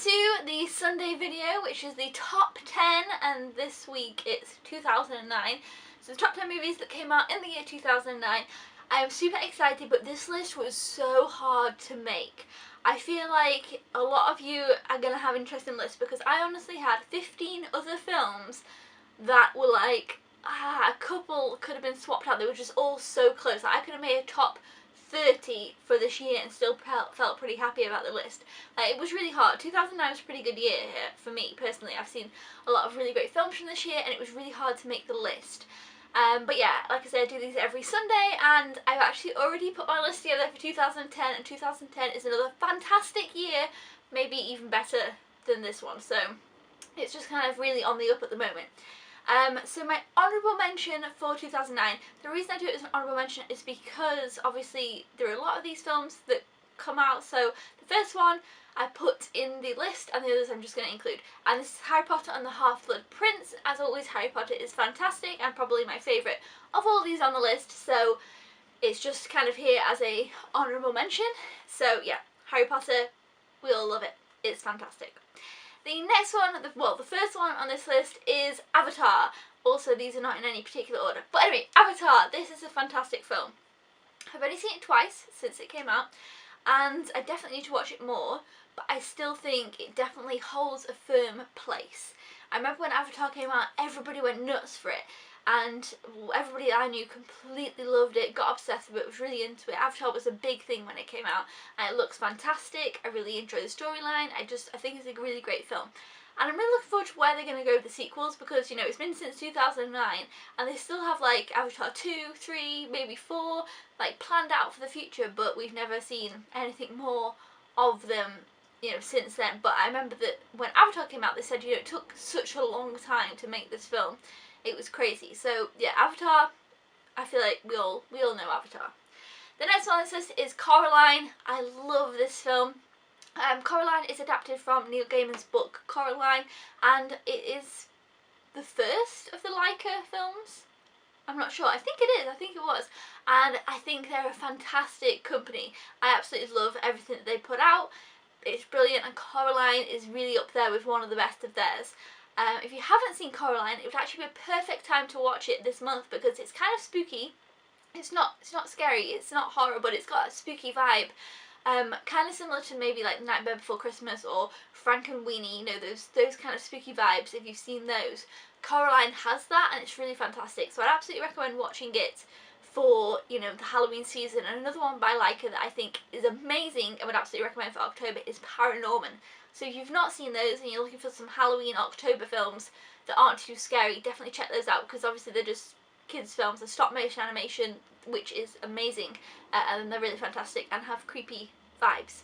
to the Sunday video, which is the top 10, and this week it's 2009. So the top 10 movies that came out in the year 2009. I am super excited, but this list was so hard to make. I feel like a lot of you are going to have interesting lists because I honestly had 15 other films that were like, a couple could have been swapped out. They were just all so close. I could have made a top 30 for this year and still felt pretty happy about the list. It was really hard. 2009 was a pretty good year for me personally. I've seen a lot of really great films from this year and it was really hard to make the list. But yeah, like I said, I do these every Sunday and I've actually already put my list together for 2010, and 2010 is another fantastic year, maybe even better than this one, so it's just kind of really on the up at the moment. So my honourable mention for 2009, the reason I do it as an honourable mention is because obviously there are a lot of these films that come out, so the first one I put in the list and the others I'm just going to include. And this is Harry Potter and the Half-Blood Prince. As always, Harry Potter is fantastic and probably my favourite of all these on the list, so it's just kind of here as a honourable mention. So yeah, Harry Potter, we all love it. It's fantastic. The next one, the first one on this list is Avatar. Also, these are not in any particular order. But anyway, Avatar, this is a fantastic film. I've only seen it twice since it came out, and I definitely need to watch it more, but I still think it definitely holds a firm place. I remember when Avatar came out, everybody went nuts for it, and everybody I knew completely loved it, got obsessed with it, was really into it. Avatar was a big thing when it came out, and it looks fantastic. I really enjoy the storyline. I think it's a really great film. And I'm really looking forward to where they're going to go with the sequels because, you know, it's been since 2009 and they still have like Avatar 2, 3, maybe 4 like planned out for the future, but we've never seen anything more of them, you know, since then. But I remember that when Avatar came out, they said, you know, it took such a long time to make this film. It was crazy. So yeah, Avatar, I feel like we all know Avatar. The next one on this list is Coraline. I love this film. Coraline is adapted from Neil Gaiman's book Coraline, and it is the first of the Laika films. I'm not sure. I think it is. I think it was. And I think they're a fantastic company. I absolutely love everything that they put out. It's brilliant, and Coraline is really up there with one of the best of theirs. If you haven't seen Coraline, it would actually be a perfect time to watch it this month because it's kind of spooky. It's not scary. It's not horror, but it's got a spooky vibe. Kind of similar to maybe like Nightmare Before Christmas or Frankenweenie, you know, those kind of spooky vibes. If you've seen those, Coraline has that, and it's really fantastic. So I'd absolutely recommend watching it for, you know, the Halloween season. And another one by Laika that I think is amazing and would absolutely recommend for October is Paranorman. So if you've not seen those and you're looking for some Halloween October films that aren't too scary, definitely check those out because obviously they're just kids films. They're stop motion animation, which is amazing, and they're really fantastic and have creepy vibes.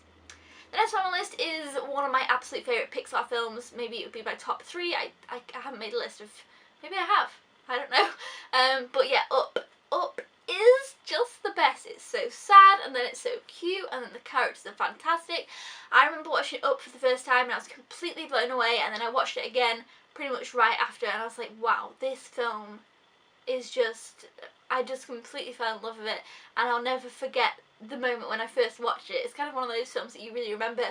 The next one on the list is one of my absolute favourite Pixar films. Maybe it would be my top 3. I haven't made a list of, maybe I have, I don't know. But yeah, Up is just the best. It's so sad and then it's so cute and then the characters are fantastic. I remember watching Up for the first time and I was completely blown away, and then I watched it again pretty much right after and I was like, wow, this film is just, I just completely fell in love with it, and I'll never forget the moment when I first watched it. It's kind of one of those films that you really remember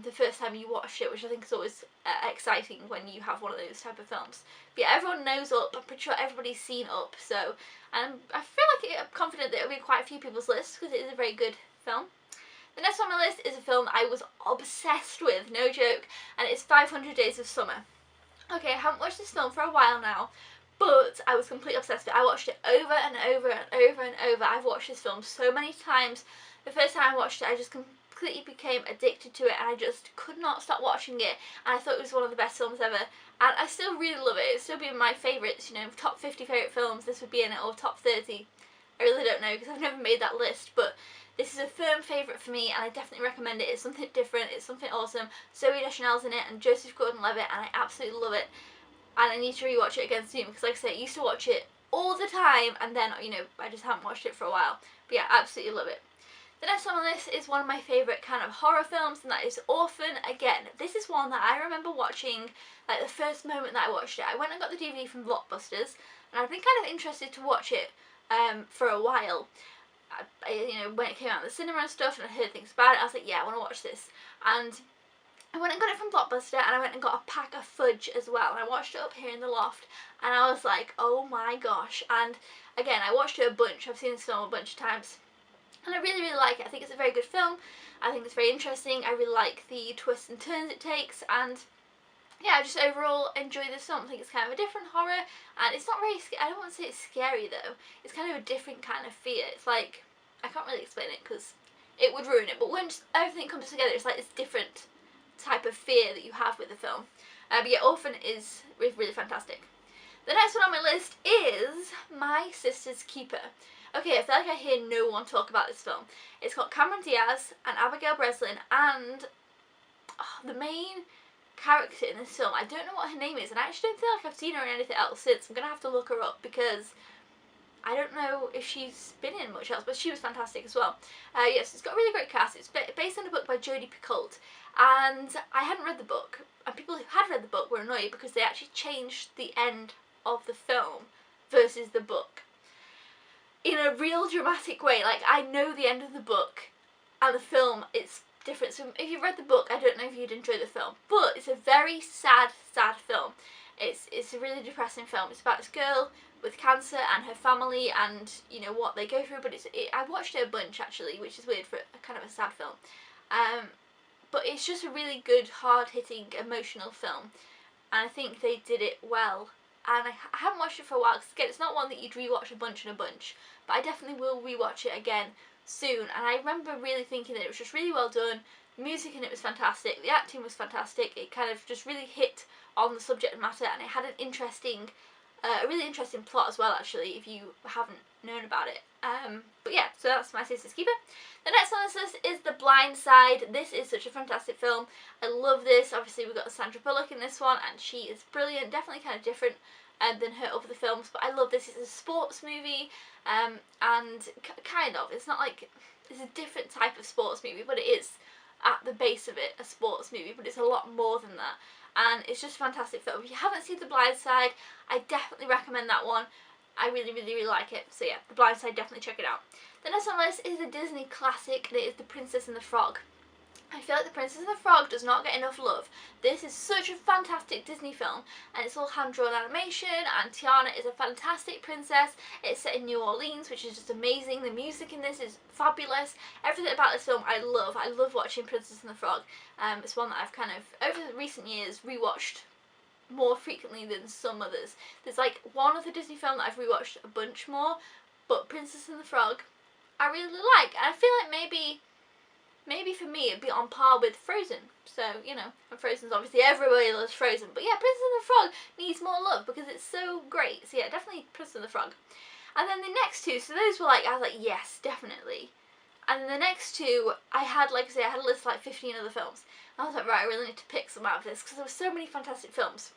the first time you watched it, which I think is always exciting when you have one of those type of films. But yeah, everyone knows Up. I'm pretty sure everybody's seen Up, so I feel like I'm confident that it'll be quite a few people's lists because it is a very good film. The next one on my list is a film I was obsessed with, no joke, and it's 500 Days of Summer. Okay, I haven't watched this film for a while now, but I was completely obsessed with it. I watched it over and over and over and over. I've watched this film so many times. The first time I watched it, I just completely became addicted to it and I just could not stop watching it. And I thought it was one of the best films ever. And I still really love it. It's still been my favourites, you know, top 50 favourite films, this would be in it, or top 30. I really don't know because I've never made that list, but this is a firm favourite for me and I definitely recommend it. It's something different, it's something awesome. Zooey Deschanel's in it and Joseph Gordon-Levitt, and I absolutely love it. And I need to rewatch it again soon because, like I say, I used to watch it all the time and then, you know, I just haven't watched it for a while. But yeah, absolutely love it. The next one on this is one of my favourite kind of horror films, and that is Orphan. Again, this is one that I remember watching, like the first moment that I watched it. I went and got the DVD from Blockbusters and I've been kind of interested to watch it for a while. You know, when it came out in the cinema and stuff and I heard things about it, I was like, yeah, I want to watch this. And I went and got it from Blockbuster, and I went and got a pack of fudge as well, and I watched it up here in the loft, and I was like, oh my gosh. And again, I watched it a bunch. I've seen this film a bunch of times, and I really, really like it. I think it's a very good film. I think it's very interesting. I really like the twists and turns it takes, and yeah, I just overall enjoy this film. I think it's kind of a different horror, and it's not very, I don't want to say it's scary though. It's kind of a different kind of fear. It's like, I can't really explain it because it would ruin it, but when everything comes together, it's like this different type of fear that you have with the film. But yeah, Orphan is really fantastic. The next one on my list is My Sister's Keeper. Okay, I feel like I hear no one talk about this film. It's got Cameron Diaz and Abigail Breslin, and the main character in this film, I don't know what her name is, and I actually don't feel like I've seen her in anything else since. I'm going to have to look her up because I don't know if she's been in much else, but she was fantastic as well. Yes, it's got a really great cast. It's based on a book by Jodi Picoult, and I hadn't read the book, and people who had read the book were annoyed because they actually changed the end of the film versus the book in a real dramatic way. Like, I know the end of the book, and the film, it's different. So if you've read the book, I don't know if you'd enjoy the film, but it's a very sad film. It's a really depressing film. It's about this girl with cancer and her family, and you know what they go through. But I watched it a bunch actually, which is weird for a kind of a sad film. But it's just a really good, hard-hitting, emotional film, and I think they did it well. And I haven't watched it for a while, because again, it's not one that you'd rewatch a bunch, but I definitely will rewatch it again soon. And I remember really thinking that it was just really well done. The music in it was fantastic, the acting was fantastic. It kind of just really hit on the subject matter, and it had an interesting, a really interesting plot as well, actually, if you haven't known about it. But yeah, so that's My Sister's Keeper. The next one on this list is The Blind Side. This is such a fantastic film. I love this. Obviously, we've got Sandra Bullock in this one, and she is brilliant. Definitely kind of different than her other films, but I love this. It's a sports movie, and kind of. It's not like, it's a different type of sports movie, but it is, at the base of it, a sports movie, but it's a lot more than that. And it's just a fantastic film. If you haven't seen The Blind Side, I definitely recommend that one. I really, really, really like it. So yeah, The Blind Side, definitely check it out. The next on my list is a Disney classic, and it is The Princess and the Frog. I feel like The Princess and the Frog does not get enough love. This is such a fantastic Disney film, and it's all hand-drawn animation, and Tiana is a fantastic princess. It's set in New Orleans, which is just amazing. The music in this is fabulous. Everything about this film I love. I love watching Princess and the Frog. It's one that I've kind of, over the recent years, rewatched more frequently than some others. There's like one other Disney film that I've rewatched a bunch more, but Princess and the Frog I really like. And I feel like maybe for me it'd be on par with Frozen. So, you know, and Frozen's obviously, everybody loves Frozen. But yeah, Princess and the Frog needs more love because it's so great. So yeah, definitely Princess and the Frog. And then the next two, so those were like, I was like, yes, definitely. And then the next two, I had, like I say, I had a list of like 15 other films. I was like, right, I really need to pick some out of this because there were so many fantastic films.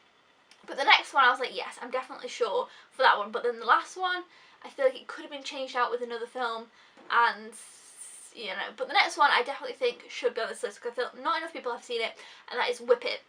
But the next one, I was like, yes, I'm definitely sure for that one. But then the last one, I feel like it could have been changed out with another film, and you know. But the next one, I definitely think should be on this list because I feel not enough people have seen it, and that is Whip It.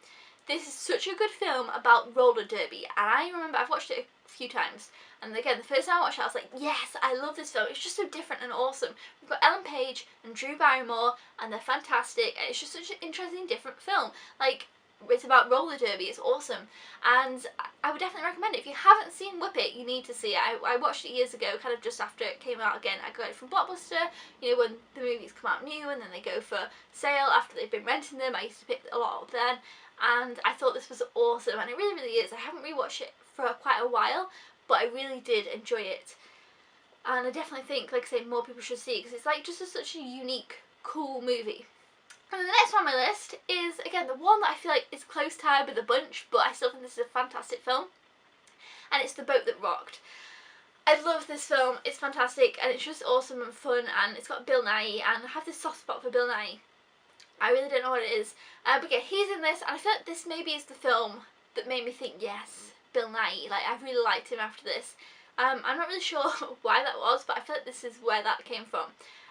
This is such a good film about roller derby, and I remember I've watched it a few times. And again, the first time I watched it, I was like, yes, I love this film. It's just so different and awesome. We've got Ellen Page and Drew Barrymore, and they're fantastic. And it's just such an interesting, different film. Like, it's about roller derby. It's awesome, and I would definitely recommend it. If you haven't seen Whip It, you need to see it. I watched it years ago, kind of just after it came out again. I got it from Blockbuster, you know, when the movies come out new and then they go for sale after they've been renting them. I used to pick a lot up then, and I thought this was awesome, and it really, really is. I haven't rewatched it for quite a while, but I really did enjoy it, and I definitely think, like I say, more people should see it because it's like just such a unique, cool movie. And the next one on my list is, again, the one that I feel like is close tied with a bunch, but I still think this is a fantastic film, and it's The Boat That Rocked. I love this film. It's fantastic, and it's just awesome and fun, and it's got Bill Nighy, and I have this soft spot for Bill Nighy. I really don't know what it is, but yeah, he's in this, and I feel like this maybe is the film that made me think, yes, Bill Nighy, like, I really liked him after this. I'm not really sure why that was, but I feel like this is where that came from.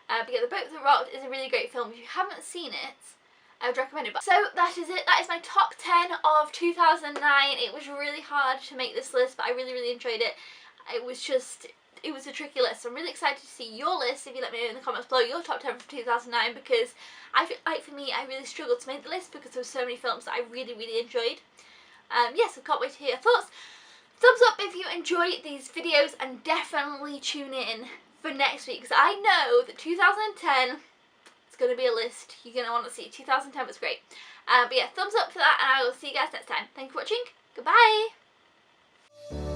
But yeah, The Boat That Rocked is a really great film. If you haven't seen it, I would recommend it. So that is it. That is my top 10 of 2009. It was really hard to make this list, but I really, really enjoyed it. It was just, it was a tricky list. So I'm really excited to see your list. If you let me know in the comments below your top 10 from 2009, because I feel like for me I really struggled to make the list because there were so many films that I really enjoyed. Yes, I can't wait to hear your thoughts. Thumbs up if you enjoy these videos, and definitely tune in for next week, because I know that 2010 is going to be a list you're going to want to see. 2010 was great. But yeah, thumbs up for that, and I will see you guys next time. Thank you for watching. Goodbye.